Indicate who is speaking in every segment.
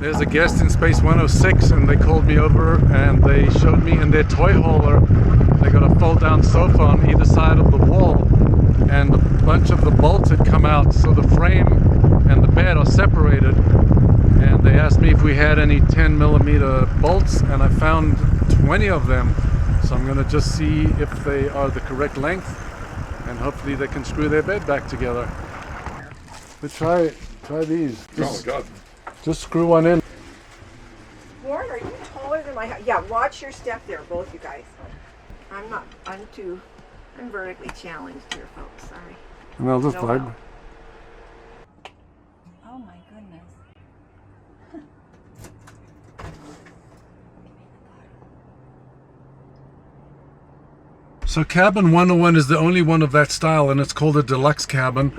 Speaker 1: There's a guest in Space 106 and they called me over and they showed me in their toy hauler they got a fold down sofa on either side of the wall, and a bunch of the bolts had come out, so the frame and the bed are separated, and they asked me if we had any 10mm bolts, and I found 20 of them, so I'm gonna just see if they are the correct length and hopefully they can screw their bed back together. Let's try these.
Speaker 2: Oh God.
Speaker 1: Just screw one in.
Speaker 3: Warren, are you taller than my house? Yeah, watch your step there, both you guys. I'm not, I'm vertically challenged here, folks, sorry.
Speaker 1: And I'll just
Speaker 3: No,
Speaker 1: like.
Speaker 3: no.
Speaker 4: Oh my goodness.
Speaker 1: So cabin 101 is the only one of that style, and it's called a deluxe cabin,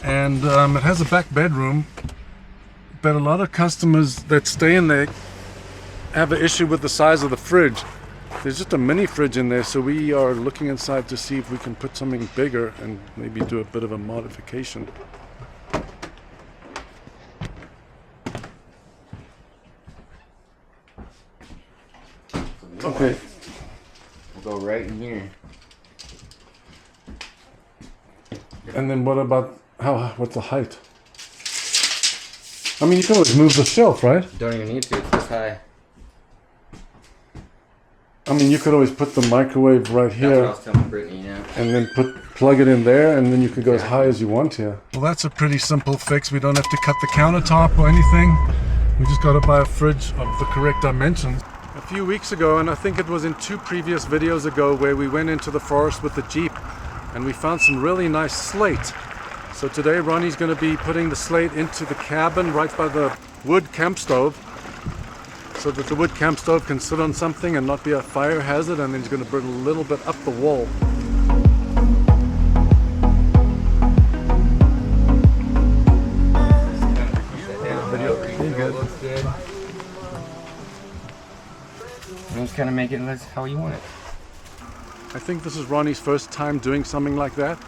Speaker 1: and it has a back bedroom, but a lot of customers that stay in there have an issue with the size of the fridge. There's just a mini fridge in there, so we are looking inside to see if we can put something bigger and maybe do a bit of a modification. Okay.
Speaker 2: We'll go right in here.
Speaker 1: And then what about what's the height? I mean, you can always move the shelf, right?
Speaker 2: Don't even need to, it's this high.
Speaker 1: I mean, you could always put the microwave right
Speaker 2: That's what I
Speaker 1: here
Speaker 2: was telling Brittany, yeah.
Speaker 1: and then plug it in there, and then you could go as high as you want here. Well, that's a pretty simple fix. We don't have to cut the countertop or anything. We just got to buy a fridge of the correct dimensions. A few weeks ago, and I think it was in 2 previous videos ago, where we went into the forest with the Jeep and we found some really nice slate. So today Ronnie's going to be putting the slate into the cabin right by the wood camp stove, so that the wood camp stove can sit on something and not be a fire hazard, and then he's going to bring a little bit up the wall.
Speaker 2: And just kind of make it how you want it.
Speaker 1: I think this is Ronnie's first time doing something like that,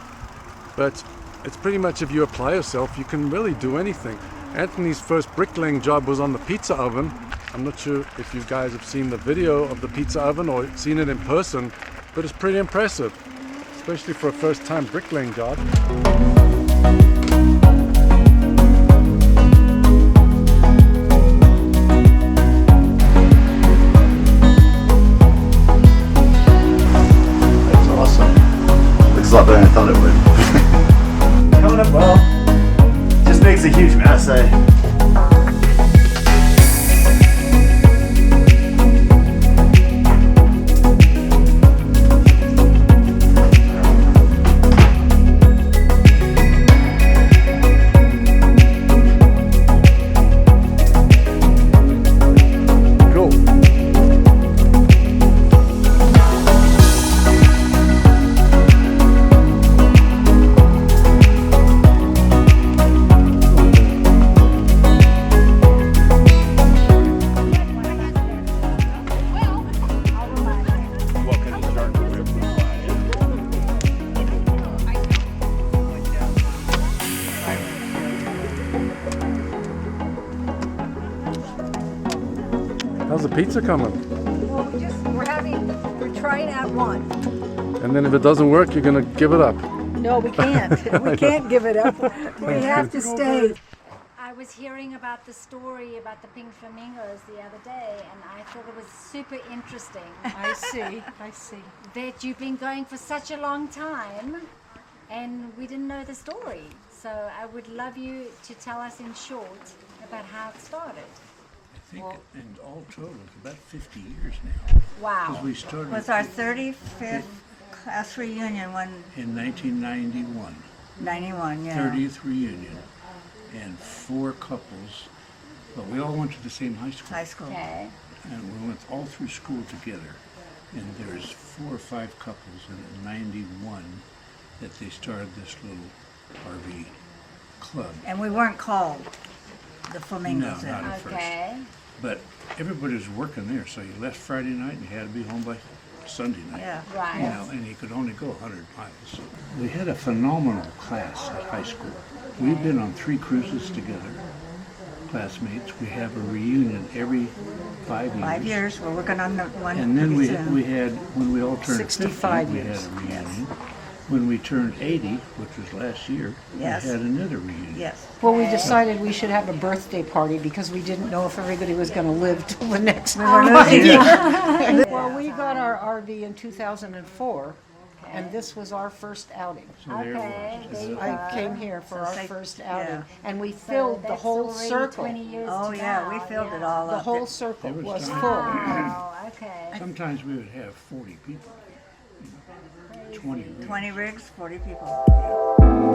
Speaker 1: but it's pretty much, if you apply yourself, you can really do anything. Anthony's first bricklaying job was on the pizza oven. I'm not sure if you guys have seen the video of the pizza oven or seen it in person, but it's pretty impressive, especially for a first time bricklaying job.
Speaker 5: That's awesome. Looks a lot better than I thought it would. Coming up well. Just makes a huge mess,
Speaker 1: How's the pizza coming?
Speaker 3: Well, we're trying out one.
Speaker 1: And then if it doesn't work, you're going to give it up.
Speaker 3: No, we can't. We can't give it up. We have to stay.
Speaker 4: I was hearing about the story about the Pink Flamingos the other day, and I thought it was super interesting.
Speaker 3: I see.
Speaker 4: That you've been going for such a long time, and we didn't know the story. So I would love you to tell us in short about how it started.
Speaker 6: I think in all total, it's about 50 years now.
Speaker 4: Wow.
Speaker 6: Because we started
Speaker 7: Was our 35th class reunion
Speaker 6: in 1991.
Speaker 7: 91, yeah.
Speaker 6: 30th reunion. And 4 couples, but we all went to the same high school.
Speaker 7: High school.
Speaker 4: Okay.
Speaker 6: And we went all through school together. And there's 4 or 5 couples in 91 that they started this little RV club.
Speaker 7: And we weren't called the Flamingos.
Speaker 6: No, not at first.
Speaker 4: Okay.
Speaker 6: But everybody was working there, so you left Friday night and you had to be home by Sunday night.
Speaker 7: Yeah.
Speaker 4: Right.
Speaker 6: You know, and you could only go 100 miles. We had a phenomenal class at high school. We've been on 3 cruises together, classmates. We have a reunion every 5 years.
Speaker 7: 5 years. We're working on the one.
Speaker 6: And then
Speaker 7: pretty
Speaker 6: we
Speaker 7: soon.
Speaker 6: had, when we all turned
Speaker 7: 65
Speaker 6: 50, we
Speaker 7: years,
Speaker 6: had a reunion. When we turned 80, which was last year,
Speaker 7: Yes.
Speaker 6: we had another reunion.
Speaker 7: Yes.
Speaker 8: Well, we decided we should have a birthday party because we didn't know if everybody was going to live till the next one. Well, we got our RV in 2004, and this was our first outing.
Speaker 4: Okay, there you
Speaker 8: I
Speaker 4: go.
Speaker 8: came here for our
Speaker 7: say-
Speaker 8: first
Speaker 7: yeah.
Speaker 8: outing, and we
Speaker 4: So
Speaker 8: filled the
Speaker 4: that's
Speaker 8: whole
Speaker 4: already
Speaker 8: circle.
Speaker 4: 20 years
Speaker 7: Oh
Speaker 4: to
Speaker 7: yeah, we
Speaker 4: now,
Speaker 7: filled it
Speaker 4: yeah.
Speaker 7: all
Speaker 8: The
Speaker 7: up.
Speaker 8: whole circle
Speaker 6: There was
Speaker 8: was
Speaker 6: time.
Speaker 8: full.
Speaker 4: Wow, okay.
Speaker 6: Sometimes we would have 40 people. 20 rigs.
Speaker 7: 20 rigs, 40 people.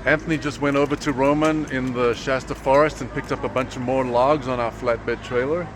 Speaker 1: Anthony just went over to Roman in the Shasta Forest and picked up a bunch of more logs on our flatbed trailer.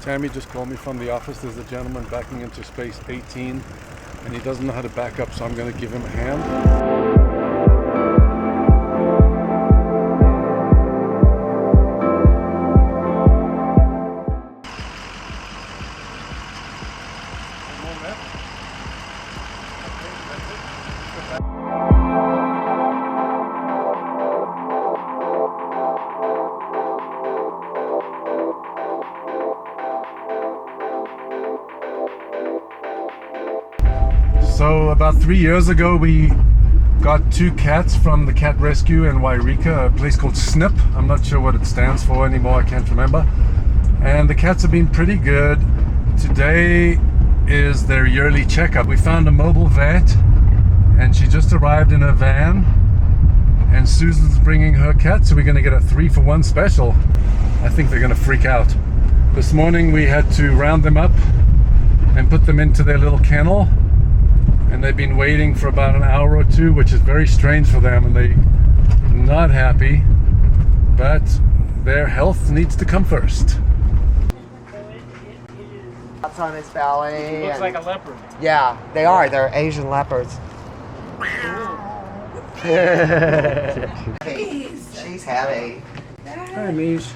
Speaker 1: Tammy just called me from the office. There's a gentleman backing into space 18 and he doesn't know how to back up, so I'm going to give him a hand. So about 3 years ago we got 2 cats from the cat rescue in Wairika, a place called SNP. I'm not sure what it stands for anymore, I can't remember. And the cats have been pretty good. Today is their yearly checkup. We found a mobile vet and she just arrived in a van, and Susan's bringing her cat, so we're going to get a 3-for-1 special. I think they're going to freak out. This morning we had to round them up and put them into their little kennel, and they've been waiting for about an hour or 2, which is very strange for them, and they're not happy, but their health needs to come first.
Speaker 9: That's on his belly.
Speaker 2: Looks like a leopard.
Speaker 9: Yeah, they are. They're Asian leopards. She's heavy.
Speaker 2: Hi, Mies.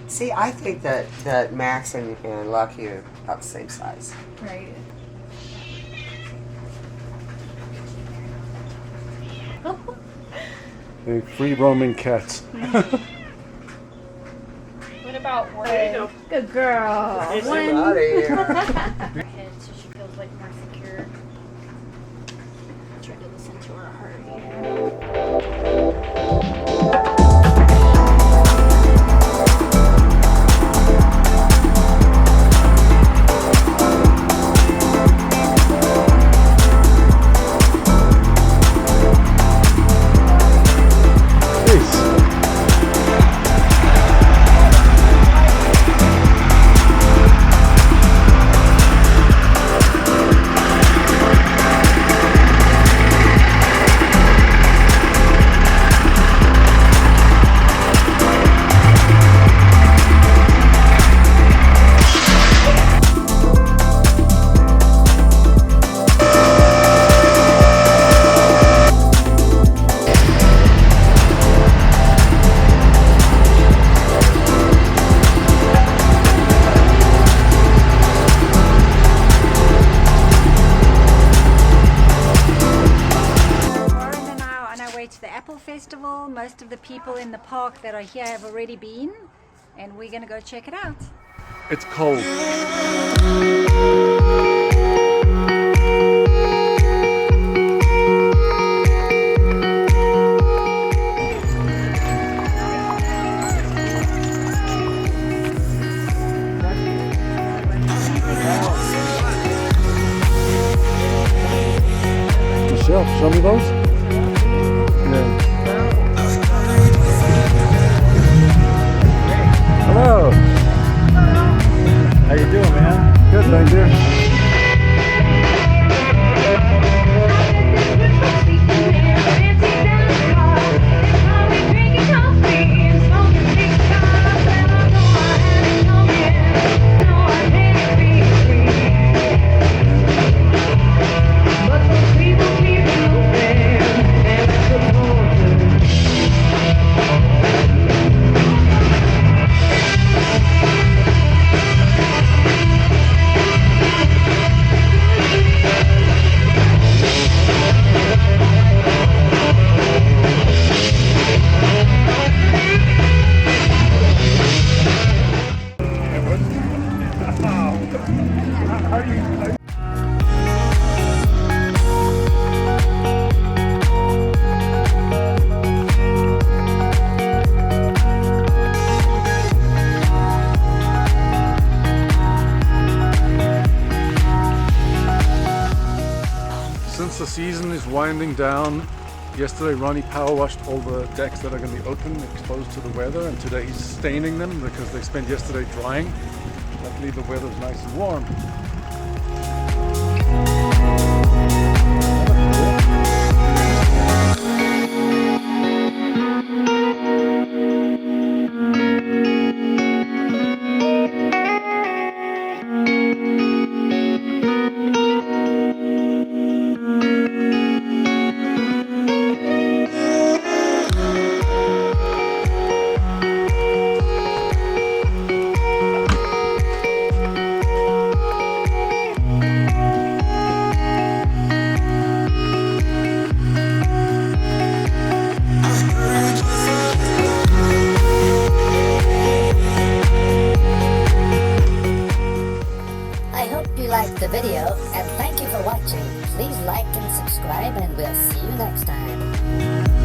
Speaker 9: See, I think that Max and Lucky are about the same size.
Speaker 3: Right.
Speaker 1: The free roaming cats.
Speaker 10: What about Word?
Speaker 3: Good girl.
Speaker 9: Somebody.
Speaker 10: Her head so she feels like more secure. Try to listen to her heartbeat.
Speaker 4: to the Apple Festival. Most of the people in the park that are here have already been, and we're going to go check it out.
Speaker 1: It's cold. Michelle, show me those. Yeah. Hello.
Speaker 2: How you doing, man?
Speaker 1: Good, thank you. Since the season is winding down, yesterday Ronny power washed all the decks that are going to be open, exposed to the weather, and today he's staining them because they spent yesterday drying. Luckily the weather's nice and warm.
Speaker 11: The video, and thank you for watching. Please like and subscribe, and we'll see you next time.